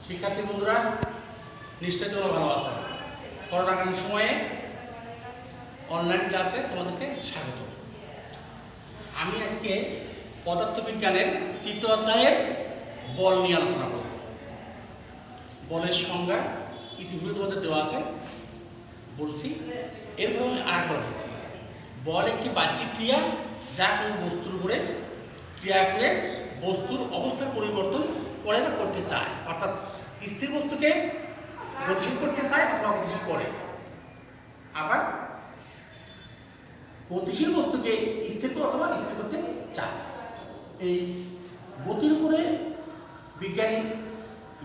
শিক্ষার্থী বন্ধুরা নিশ্চয়ই তোমরা ভালো আছো। করোনাকালীন সময়ে অনলাইন ক্লাসে তোমাদেরকে স্বাগত। আমি আজকে পদার্থবিজ্ঞানের তৃতীয় অধ্যায়ের বল নিয়ে আলোচনা করব। বলের সংজ্ঞা ইতিপূর্বে তোমাদের দেওয়া আছে, বলছি। এরপর আমি আরেকবার বলছি, বল একটি বাহ্যিক ক্রিয়া যা কোনো বস্তুর উপরে ক্রিয়া করে বস্তুর অবস্থার পরিবর্তন করে বা করতে চায়, অর্থাৎ স্থির বস্তুকে গতিশীল করতে চায় অথবা গতিশীল করে, আবার গতিশীল বস্তুকে স্থির অথবা স্থির করতে চায়। এই গতির উপরে বিজ্ঞানী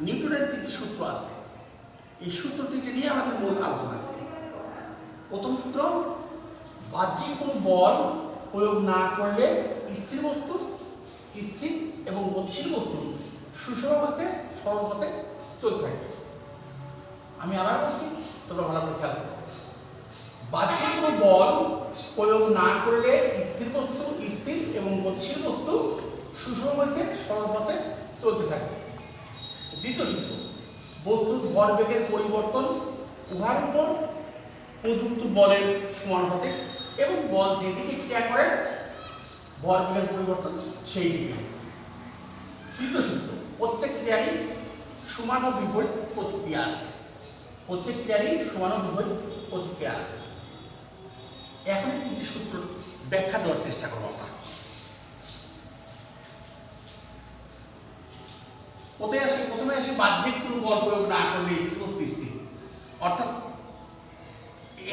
নিউটনের একটি সূত্র আছে। এই সূত্রটিকে নিয়ে আমাদের মূল আলোচনা আছে। প্রথম সূত্র, বাহ্যিক কোনো বল প্রয়োগ না করলে স্থির বস্তু স্থির এবং গতিশীল বস্তু সুষম পথে সরল পথে চলতে থাকে। আমি আবার বলছি, তোমরা ভালো করে খেয়াল করো। বাহ্যিক কোনো বল প্রয়োগ না করলে স্থির বস্তু স্থির এবং গতিশীল বস্তু সুষম পথে সরল পথে চলতে থাকে। দ্বিতীয় সূত্র, বস্তুর ভরবেগের পরিবর্তন উহার উপর প্রযুক্ত বলের সমানুপাতিক এবং বল যেদিকে ক্রিয়া করে ভরবেগের পরিবর্তন সেই দিকে। তৃতীয় সূত্র, প্রত্যেক ক্রিয়ারই সমান ও বিপরীত প্রতিক্রিয়া আছে। প্রত্যেক ক্রিয়ারই সমান ও বিপরীত প্রতিক্রিয়া আছে। এখন এই তিনটি সূত্র ব্যাখ্যা দেওয়ার চেষ্টা করবো আমরা। প্রথমে আসে বাহ্যিক কোনো বল প্রয়োগ না করলে বস্তু স্থির। অর্থাৎ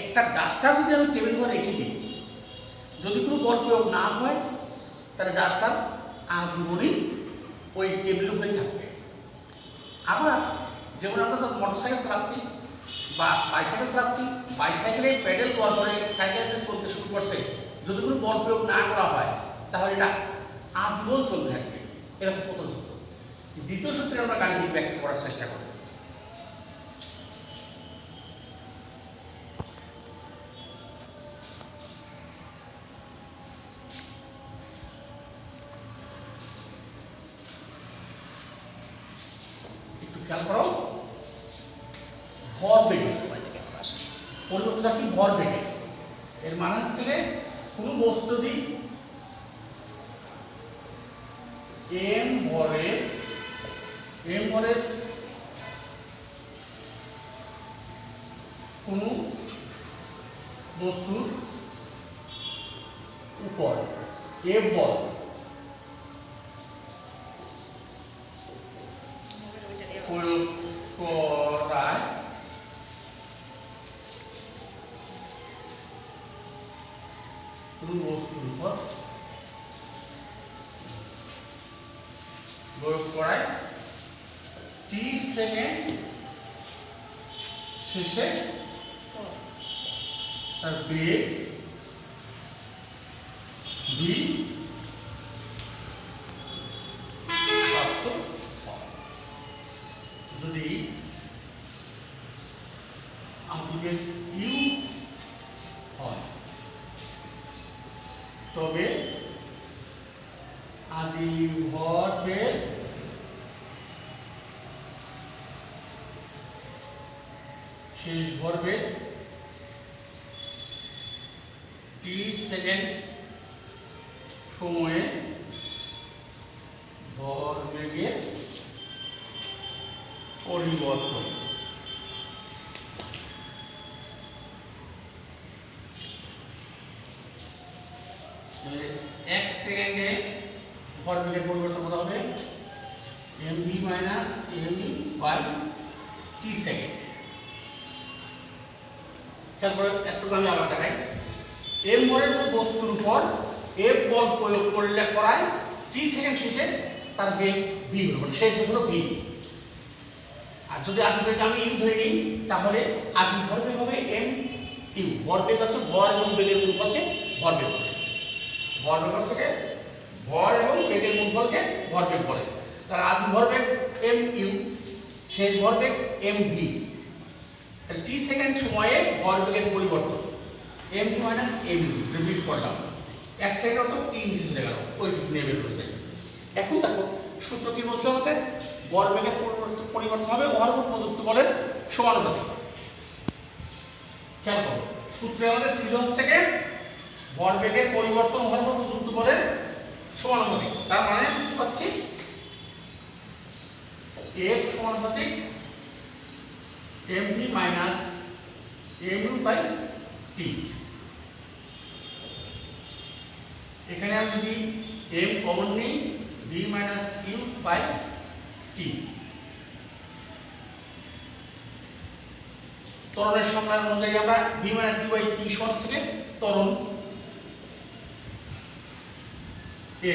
একটা ডাস্টার যদি আমি টেবিল উপর রেখে দিই, যদি কোনো বল প্রয়োগ না হয় তাহলে ডাস্টার আজীবনই ওই টেবিলের উপরেই থাকবে। আবার যেমন আমরা তো মোটরসাইকেল চালাচ্ছি বা বাইসাইকেল চালাচ্ছি, বাইসাইকেলে প্যাডেল দেওয়ার পরে সাইকেল চলতে শুরু করছে, যদি কোনো বল প্রয়োগ না করা হয় তাহলে এটা আজীবন চলতে থাকবে। এটা হচ্ছে প্রথম সূত্র। দ্বিতীয় সূত্রে আমরা গাণিতিক ব্যাখ্যা করার চেষ্টা করব। একটু খেয়াল করো, ভরবেগে পরিবর্তনটা কি? ভরবেগে। এর মানে হচ্ছে কোনো বস্তু যদি এম ভরের কোনো বস্তুর উপর এফ বল প্রয়োগ করায় কোনো বস্তুর উপর প্রয়োগ করায় টি সেকেন্ড শেষে তার বেগ ভি প্রাপ্ত হয়। যদি আদিবেগ ইউ হয় তবে আদি ভরবেগ শেষ ভরবেগ টি সেকেন্ড সময়ে ভরবেগের পরিবর্তন। এক সেকেন্ডে ভরবেগের পরিবর্তন কত হবে? mv minus mv by t second. তারপরে একটু আমি আবার দেখাই। এম ভরের বস্তুর উপর এফ বল প্রয়োগ করায় টি সেকেন্ড শেষে তার বেগ ভি হলো, শেষ বেগ হলো ভি। আর যদি আদি বেগ আমি ইউ ধরে নিই তাহলে আদি ভরবেগ হবে এম ইউ। ভরবেগ আছে ভর এবং বেগের গুণফলকে ভরবেগ বলে। ভরবেগ আছে ভর এবং বেগের গুণফলকে ভরবেগ বলে। তার আদি ভরবেগ এম ইউ, শেষ ভরবেগ এম ভি। তাহলে টি সেকেন্ড সময়ে ভরবেগের পরিবর্তন m v minus m u repeat করলাম। এক সেকেন্ড অত টি নিচে চলে গেল, ওই নেমে পড়ে যায়। এখন দেখো সূত্র কি বলছে আমাদের? ভরবেগের পরিবর্তন হবে উহার উপর প্রযুক্ত বলের সমানুপাতিক। খেয়াল করো, সূত্রে আমাদের ছিল হচ্ছে কি ভরবেগের পরিবর্তন উহার উপর প্রযুক্ত বলের সমানুপাতিক। তার মানে হচ্ছে F সমানুপাতিক mv minus mu by t। এখানে আমি যদি m কমন নিই v minus u by t। ত্বরণের সংজ্ঞা অনুযায়ী আমরা v minus u by t সমান হচ্ছে ত্বরণ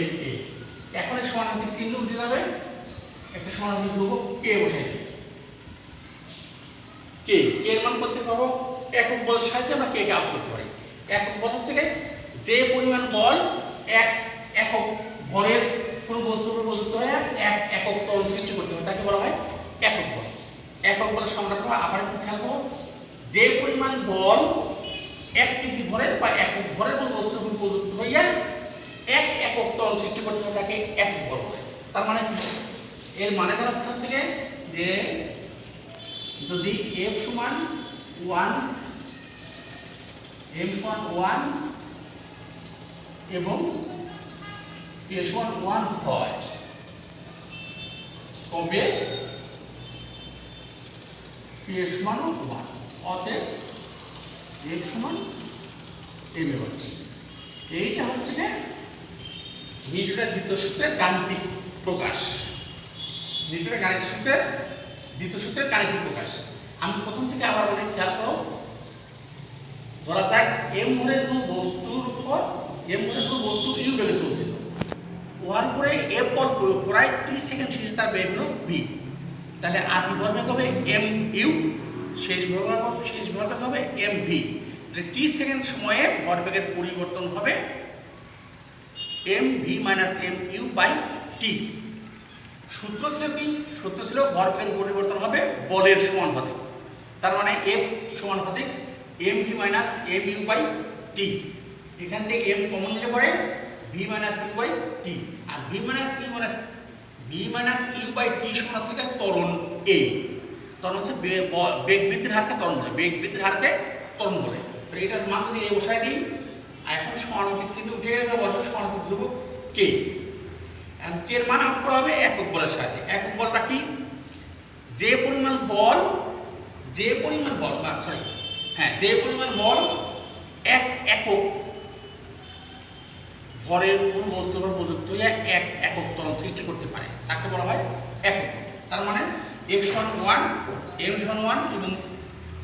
m a। এখন এই সমানুপাতিক চিহ্ন উঠে যাবে, একটা সমানুপাতিক ধ্রুবক k বসাই দিই। k এর মান করতে পারবো একক বলের সাহায্যে আমরা k কে আউট করতে পারি। একক বল হচ্ছে কি যে পরিমাণ বল এক একক ভরের কোনো বস্তুর উপর প্রযুক্ত হয়ে এক একক ত্বরণ সৃষ্টি করতে হয় তাকে বলা হয় একক বল। একক বলের সংজ্ঞাটা আবার একটু খেয়াল করো, যে পরিমাণ বল 1 কেজি ভরের বা একক ভরের কোনো বস্তুর উপর প্রযুক্ত হইয়া এক একক ত্বরণ সৃষ্টি করতে হয় তাকে একক বল বলে। তার মানে এর মানে দাঁড়াচ্ছে হচ্ছে কি যে যদি F সমান 1 m সমান 1 এবং a সমান 1 হয় তবে a সমান 1, অতএব f সমান m হচ্ছে। এইটা হচ্ছে যে নিউটনের দ্বিতীয় সূত্রের গাণিতিক প্রকাশ। নিউটনের গাণিতিক সূত্রের দ্বিতীয় সূত্রের গাণিতিক প্রকাশ। আমি প্রথম থেকে আবার বলি, খেয়াল করো, ধরা যাক m ভরের কোনো বস্তুর উপর m ভরের কোনো বস্তু u বেগে চলছিল, ওর উপরে f বল প্রয়োগ করায় t সেকেন্ড শেষে তার বেগ হলো v। তাহলে আদি ভরবেগ হবে mu, শেষ ভরবেগ হবে mv। তাহলে t সেকেন্ড সময়ে ভরবেগের পরিবর্তন হবে mv minus mu by t। সূত্র ছিল কি? সূত্র ছিল ভরবেগের পরিবর্তন হবে বলের সমানুপাতিক। তার মানে F সমানুপাতিক mv minus mu by t। এখান থেকে m কমন নিলে পরে v minus u by t, আর v minus u by t সমান হচ্ছে ত্বরণ a। ত্বরণ হচ্ছে বেগ বৃদ্ধির হারকে ত্বরণ বলে, বেগ বৃদ্ধির হারকে ত্বরণ বলে। তো এটার মান যদি a বসাই দিই, এখন সমানুপাতিক চিহ্ন উঠে গেলে বসাবো সমানুপাতিক ধ্রুবক k। এখন k এর মান আউট করা হবে একক বলের সাহায্যে। একক বলটা কি? যে পরিমাণ বল যে পরিমাণ বল এক একক ভরের কোনো বস্তুর উপর প্রযুক্ত হয়ে এক একক ত্বরণ সৃষ্টি করতে পারে তাকে বলা হয় একক বল। তার মানে f সমান 1, m সমান 1 এবং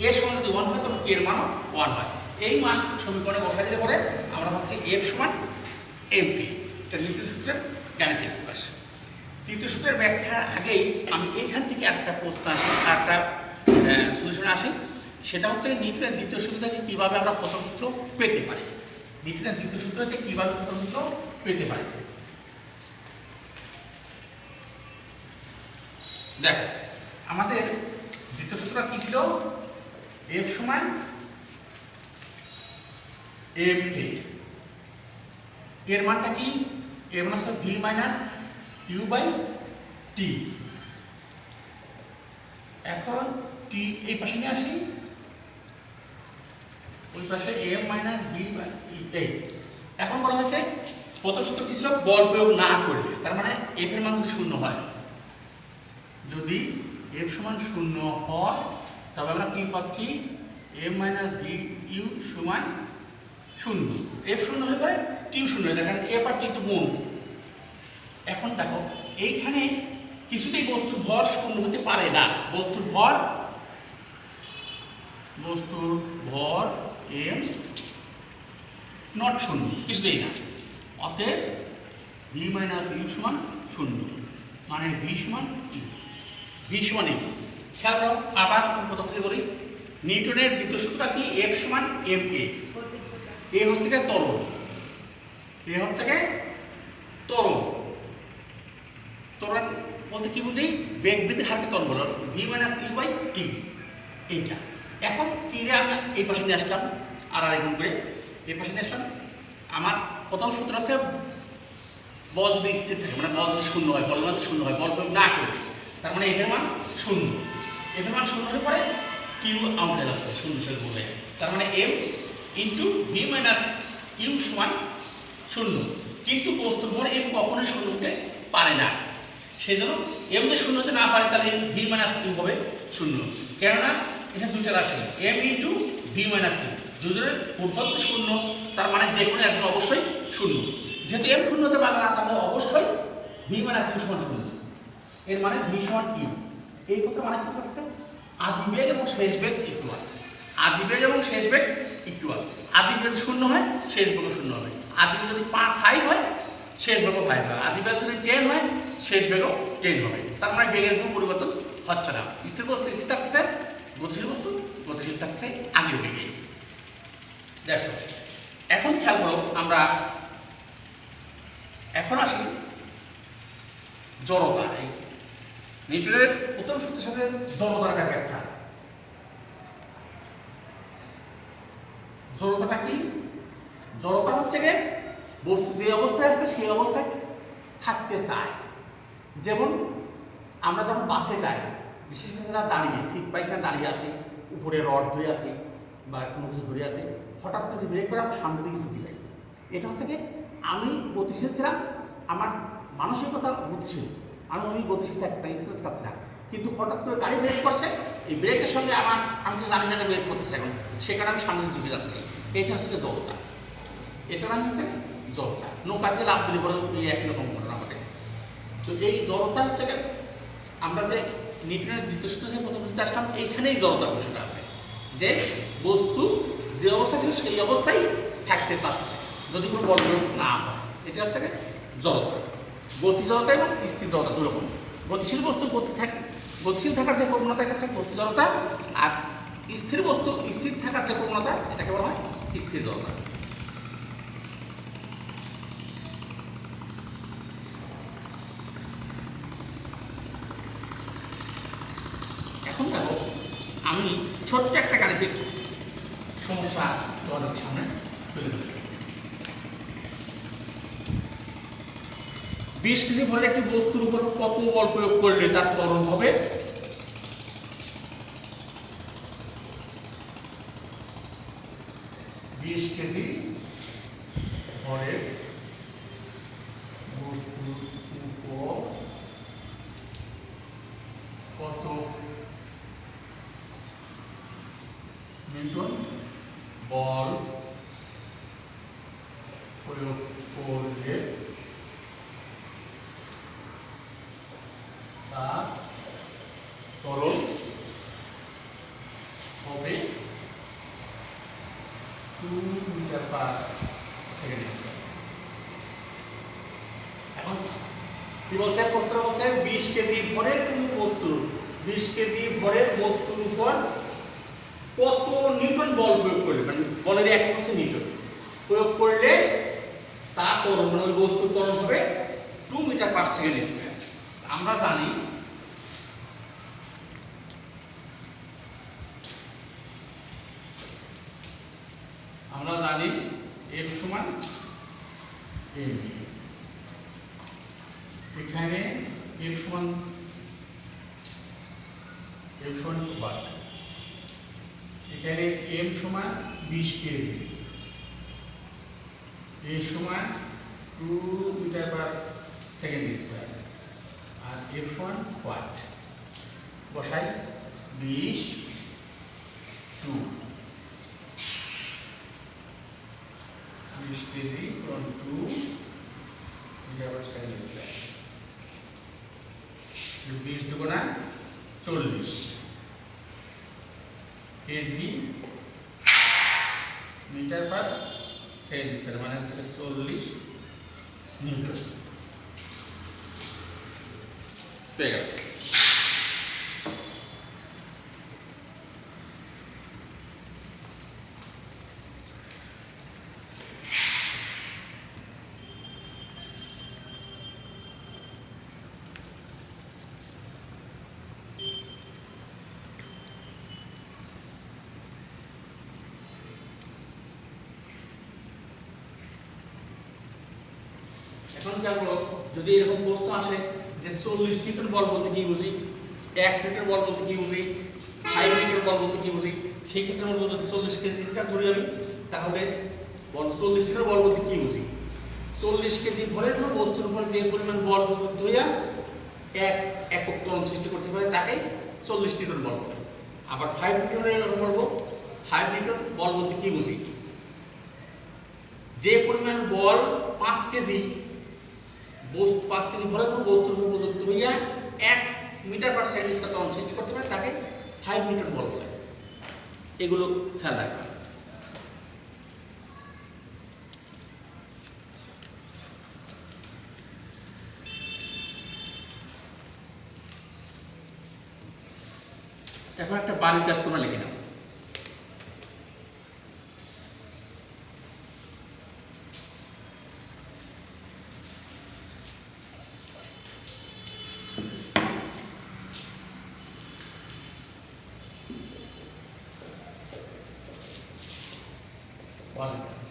a সমান যদি 1 হয় তখন k এর মানও 1 হয়। এই মান সমীকরণে বসাই দিলে পরে আমরা পাচ্ছি f সমান mp। এটা দ্বিতীয় সূত্রের গাণিতিক প্রকাশ। তৃতীয় সূত্রের ব্যাখ্যার আগেই আমি এইখান থেকে একটা প্রশ্ন আসি, একটা সলিউশনে আসি। সেটা হচ্ছে নিউটনের দ্বিতীয় সূত্র থেকে কীভাবে আমরা প্রথম সূত্র পেতে পারি। নিউটনের দ্বিতীয় সূত্র থেকে কীভাবে প্রথম সূত্র পেতে পারি। দেখ, আমাদের দ্বিতীয় সূত্রটা কি ছিল? f সমান ma। এর মানটা কি? এর মান হচ্ছে v minus u by t। এখন t এই পাশে নিয়ে আসি, ওই পাশে m minus v by a। এখন বলা হয়েছে প্রথম সূত্র কি ছিল? বল প্রয়োগ না করলে, তার মানে f এর মান যদি 0 হয়, যদি f সমান 0 হয় তবে আমরা কি পাচ্ছি? m মাইনাস v u সমান 0। f 0 হলে পরে t 0 হয়ে যায়, কারণ f আর t তো গুণ। এখন দেখো এইখানে কিছুতেই বস্তুর ভর 0 হতে পারে না। বস্তুর ভর m নট 0, কিছুতেই না। অতএব v মাইনাস u সমান 0, মানে v সমান u। v সমান u। খেয়াল করো, আবার প্রথম থেকে বলি, নিউটনের দ্বিতীয় সূত্রটা কি? f সমান ma। a হচ্ছে কি ত্বরণ, ত্বরণ বলতে কি বুঝি? বেগ বৃদ্ধির হারকে ত্বরণ বলে, v minus u by t। এইটা এখন তীরে আমি এই পাশে নিয়ে আসলাম, আর আরেকগুণ করে এই পাশে নিয়ে আসলাম। আমার প্রথম সূত্র আছে বল যদি স্থির থাকে মানে বল যদি শূন্য হয়, বলের মান শূন্য হয়, বল প্রয়োগ না করে, তার মানে এফ এর মান শূন্য। এফ এর মান শূন্য হলে পরে কিউ আউট হয়ে যাচ্ছে, শূন্য সঙ্গে গুণ হয়ে। তার মানে m into v minus u সমান শূন্য। কিন্তু বস্তুর ভর এম কখনোই শূন্য হতে পারে না। সেই জন্য এম যে শূন্য হতে না পারে তাহলে ভি মাইনাস ইউ হবে শূন্য। কেননা এটা দুইটা রাশি, m into v minus u, দুজনের উৎপাদক শূন্য, তার মানে যে কোনো একজন অবশ্যই শূন্য। যেহেতু এম শূন্য হতে পারে না তাহলে অবশ্যই ভি মাইনাস ইউ সমান শূন্য। এর মানে ভি সমান ইউ। এই কথার মানে কি হচ্ছে? আদি বেগ এবং শেষ বেগ ইকুয়াল। আদি বেগ এবং শেষ বেগ ইকুয়াল। আদি বেগ যদি শূন্য হয় শেষ বেগও শূন্য হবে। আদি বেগ যদি 5 হয় শেষ বেগও 5 হবে। আদি বেগ যদি 10 হয় শেষ বেগও 10 হবে। তার মানে বেগের কোনো পরিবর্তন হচ্ছে না। স্থির বস্তু স্থির থাকছে, গতিশীল বস্তু গতিশীল থাকছে আগের বেগে। That's all. এখন খেয়াল করো, আমরা এখন আসি জড়তা। নিউটনের প্রথম সূত্রের সাথে জড়তার ব্যাখ্যা আছে। জড়তাটা কি? জড়তা হচ্ছে যে বস্তু যে অবস্থায় আছে সেই অবস্থায় থাকতে চায়। যেমন আমরা যখন বাসে যাই, বিশেষ করে যারা দাঁড়িয়ে সিট পাইছে দাঁড়িয়ে আছে, উপরে রড ধরে আছে বা কোনো কিছু ধরে আছে, হঠাৎ করে ব্রেক করে সামনে দিকে ঝুঁকে যায়। এটা হচ্ছে কি আমি গতিশীল ছিলাম, আমার মানসিকতা গতিশীল, আমি গতিশীল থাকতে চাই, স্থির থাকছি না, কিন্তু হঠাৎ করে গাড়ি ব্রেক করছে, এই ব্রেকের সঙ্গে আমি তো জানি না যে ব্রেক করতেছে এখন, সেখানে আমি সামনে ঝুঁকে যাচ্ছি। এটা হচ্ছে জড়তা। এটার নাম হচ্ছে জড়তা। নৌকা থেকে লাভ দিলে পরে একই রকম ঘটনা ঘটে। তো এই জড়তা হচ্ছে আমরা যে নিউটনের দ্বিতীয় সূত্র থেকে প্রথম সূত্রে আসলাম, এইখানেই জড়তার বিষয়টা আছে যে বস্তু যে অবস্থা ছিল সেই অবস্থায় থাকতে চাচ্ছে যদি কোনো বল প্রয়োগ না হয়। এটা হচ্ছে জড়তা। গতি জড়তা এবং স্থির জড়তা দুই রকম। গতিশীল বস্তু গতিশীল থাকার যে প্রবণতা এটা হচ্ছে গতি জড়তা, আর স্থির বস্তু স্থির থাকার যে প্রবণতা এটাকে বলা হয় স্থির জড়তা। এখন দেখো, আমি ছোট্ট একটা গাণিতিক সমস্যা তোমাদের সামনে তুলে ধরি। 20 কেজি ভরের একটি বস্তুর উপর কত বল প্রয়োগ করলে তার ত্বরণ হবে? 20 কেজি ভরের বস্তুর উপর কত নিউটন বল প্রয়োগ করলে তার ত্বরণ হবে 2 মিটার পার সেকেন্ড স্কয়ার। এখন কি বলছে? প্রশ্ন বলছে 20 কেজি ভরের কোন বস্তু, 20 কেজি ভরের বস্তুর উপর কত নিউটন বল প্রয়োগ করলে, মানে বলের একক হচ্ছে নিউটন, প্রয়োগ করলে তার ত্বরণ মানে ওই বস্তুর ত্বরণ হবে 2 মিটার পার সেকেন্ড স্কয়ার। আমরা জানি F সমান m। এখানে F সমান ওয়াট, এখানে m সমান 20 কেজি, a সমান 2 মিটার পার সেকেন্ড স্কয়ার, আর F সমান ওয়াট। বসাই 20 KG from 2 metre per second square, 20 দুগুণা 40 KG metre per second square, মানে হচ্ছে 40 নিউটন পেয়ে গেল। এখন এখন খেয়াল করো, যদি এরকম প্রশ্ন আসে যে 40 নিউটন বল বলতে কি বুঝি, 1 নিউটন বল বলতে কি বুঝি, 5 নিউটন বল বলতে কি বুঝি, সেই ক্ষেত্রে আমরা বলতে 40 কেজিটা ধরি আমি, তাহলে 40 নিউটন বল বলতে কি বুঝি, 40 কেজি ভরের কোনো বস্তুর উপর যে পরিমাণ বল প্রযুক্ত হইয়া এক একক ত্বরণ সৃষ্টি করতে পারে তাকে 40 নিউটন বল বলে। আবার 5 নিউটনের বলবো, 5 নিউটন বল বলতে কি বুঝি, যে পরিমাণ বল 5 কেজি ভরের কোনো বস্তুর উপর প্রযুক্ত হইয়া 1 মিটার পার সেকেন্ড স্কয়ার ত্বরণ সৃষ্টি করতে পারে তাকে 5 নিউটন বল বলে। এগুলো খেয়াল রাখবা। এখন একটা বাড়ির কাজ তোমরা লিখে নাও। বাড়ির কাজ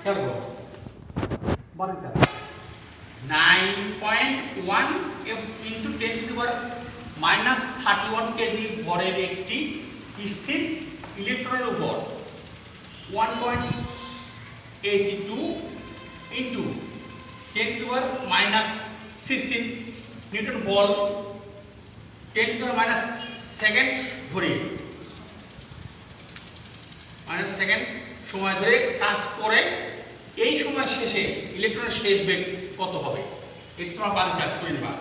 খেয়াল করো, বাড়ির কাজ 9.1 into 10⁻31 কেজি ভরের একটি স্থির ইলেকট্রনের উপর 1.82 into 10⁻16 নিউটন বল 10⁻2 ধরে সেকেন্ড সময় ধরে কাজ করে, এই সময় শেষে ইলেকট্রনের শেষ বেগ কত হবে, এটা তোমরা বাড়ির কাজ করে নেবা।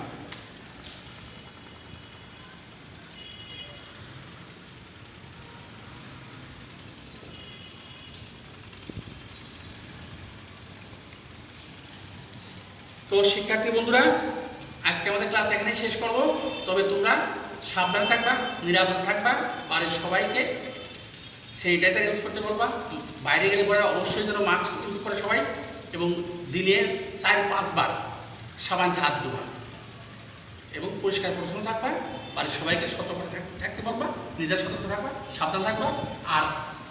তো শিক্ষার্থী বন্ধুরা, আজকে আমাদের ক্লাস এখানেই শেষ করব। তবে তোমরা সাবধানে থাকবা, নিরাপদে থাকবা, বাড়ির সবাইকে স্যানিটাইজার ইউজ করতে বলবা, বাইরে গেলে পরে অবশ্যই যেন মাস্ক ইউজ করে সবাই, এবং দিনে 4-5 বার সাবান হাত ধোয়া, এবং পরিষ্কার পরিচ্ছন্ন থাকবা। বাড়ির সবাইকে সতর্ক থাকতে বলবা, নিজের সতর্ক থাকবা, সাবধান থাকবা, আর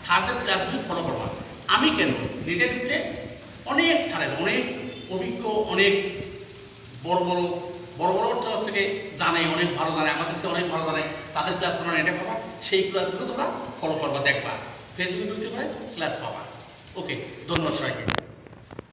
স্যারদের ক্লাসগুলি ফলো করবা। আমি কেন নেটে দিতে অনেক স্যারের অনেক অভিজ্ঞ, অনেক বড় বড় অর্থ হচ্ছে জানে, অনেক ভালো জানে, আমাদের চেয়ে অনেক ভালো জানে, তাদের ক্লাস তোমরা নেটে পাবা, সেই ক্লাসগুলো তোমরা ফলো করবা, দেখবা। ফেসবুক ইউটিউবে ক্লাস পাবা। ওকে, ধন্যবাদ সবাইকে।